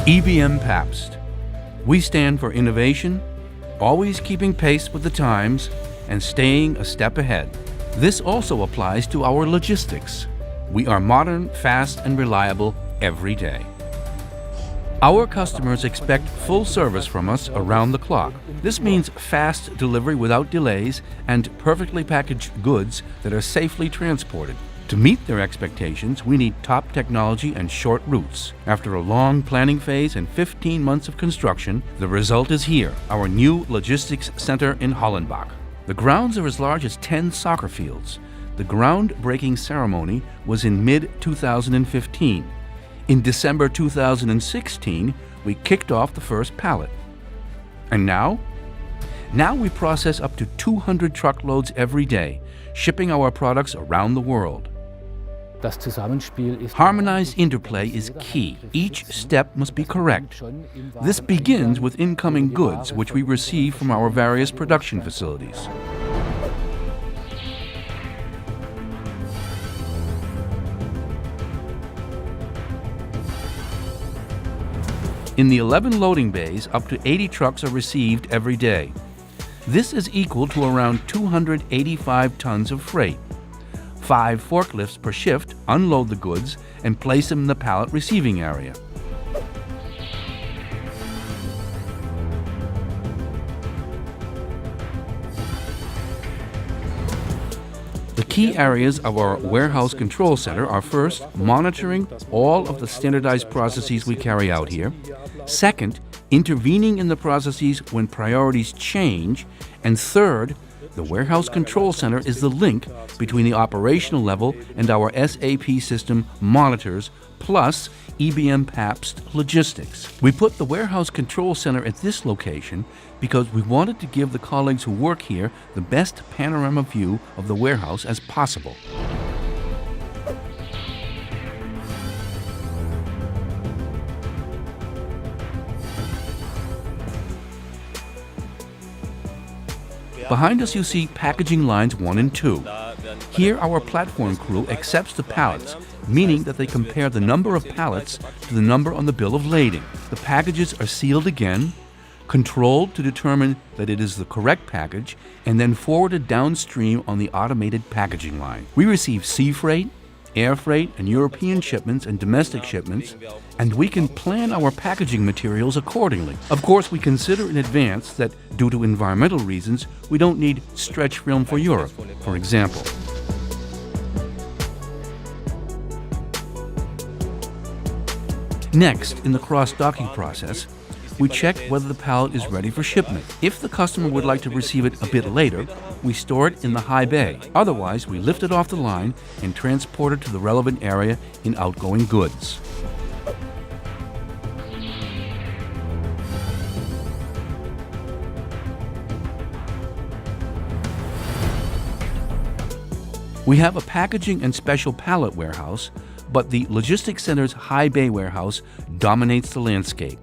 ebm-papst. We stand for innovation, always keeping pace with the times, and staying a step ahead. This also applies to our logistics. We are modern, fast, and reliable every day. Our customers expect full service from us around the clock. This means fast delivery without delays and perfectly packaged goods that are safely transported. To meet their expectations, we need top technology and short routes. After a long planning phase and 15 months of construction, the result is here, our new logistics center in Hollenbach. The grounds are as large as 10 soccer fields. The groundbreaking ceremony was in mid-2015. In December 2016, we kicked off the first pallet. And now? Now we process up to 200 truckloads every day, shipping our products around the world. Harmonized interplay is key. Each step must be correct. This begins with incoming goods, which we receive from our various production facilities. In the 11 loading bays, up to 80 trucks are received every day. This is equal to around 285 tons of freight. 5 forklifts per shift unload the goods and place them in the pallet receiving area. The key areas of our warehouse control center are first, monitoring all of the standardized processes we carry out here. Second, intervening in the processes when priorities change. And third, the warehouse control center is the link between the operational level and our SAP system monitors, plus ebm-papst logistics. We put the warehouse control center at this location because we wanted to give the colleagues who work here the best panorama view of the warehouse as possible. Behind us you see packaging lines 1 and 2. Here our platform crew accepts the pallets, meaning that they compare the number of pallets to the number on the bill of lading. The packages are sealed again, controlled to determine that it is the correct package, and then forwarded downstream on the automated packaging line. We receive sea freight, air freight, and European shipments and domestic shipments, and we can plan our packaging materials accordingly. Of course, we consider in advance that due to environmental reasons, we don't need stretch film for Europe, for example. Next, in the cross-docking process, we check whether the pallet is ready for shipment. If the customer would like to receive it a bit later, we store it in the high bay. Otherwise, we lift it off the line and transport it to the relevant area in outgoing goods. We have a packaging and special pallet warehouse, but the logistics center's high bay warehouse dominates the landscape.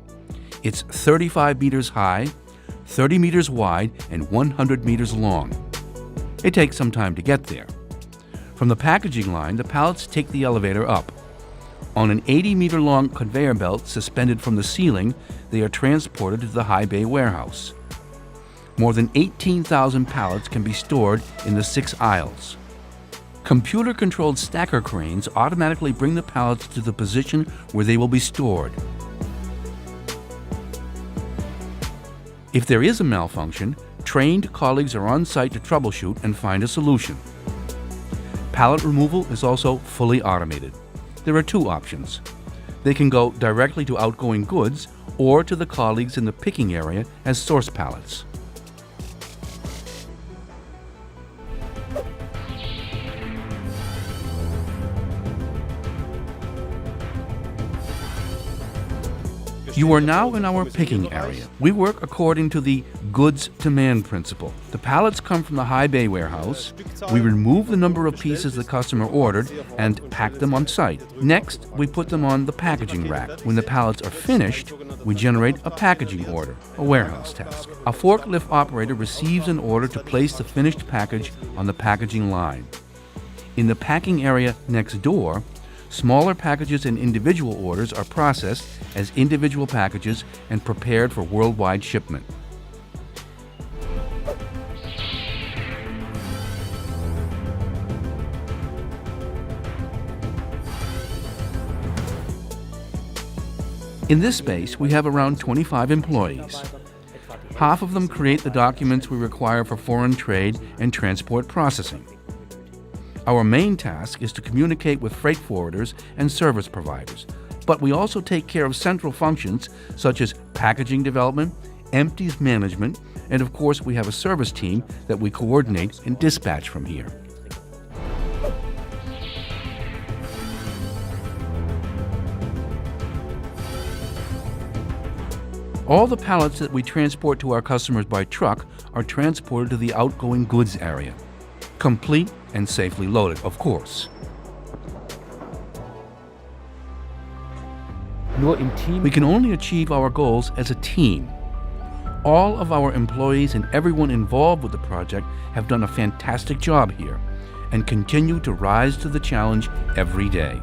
It's 35 meters high, 30 meters wide, and 100 meters long. It takes some time to get there. From the packaging line, the pallets take the elevator up. On an 80-meter-long conveyor belt suspended from the ceiling, they are transported to the high bay warehouse. More than 18,000 pallets can be stored in the 6 aisles. Computer-controlled stacker cranes automatically bring the pallets to the position where they will be stored. If there is a malfunction, trained colleagues are on site to troubleshoot and find a solution. Pallet removal is also fully automated. There are 2 options. They can go directly to outgoing goods or to the colleagues in the picking area as source pallets. You are now in our picking area. We work according to the goods demand principle. The pallets come from the high bay warehouse. We remove the number of pieces the customer ordered and pack them on site. Next, we put them on the packaging rack. When the pallets are finished, we generate a packaging order, a warehouse task. A forklift operator receives an order to place the finished package on the packaging line. In the packing area next door, Smaller packages and individual orders are processed as individual packages and prepared for worldwide shipment. In this space, we have around 25 employees. Half of them create the documents we require for foreign trade and transport processing. Our main task is to communicate with freight forwarders and service providers, but we also take care of central functions such as packaging development, empties management, and of course we have a service team that we coordinate and dispatch from here. All the pallets that we transport to our customers by truck are transported to the outgoing goods area, complete and safely loaded, of course. We can only achieve our goals as a team. All of our employees and everyone involved with the project have done a fantastic job here and continue to rise to the challenge every day.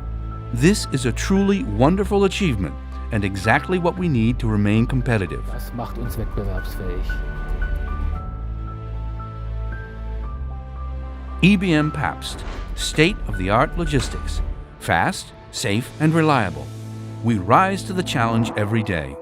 This is a truly wonderful achievement and exactly what we need to remain competitive. Das macht uns wettbewerbsfähig. ebm-papst, state-of-the-art logistics, fast, safe, and reliable. We rise to the challenge every day.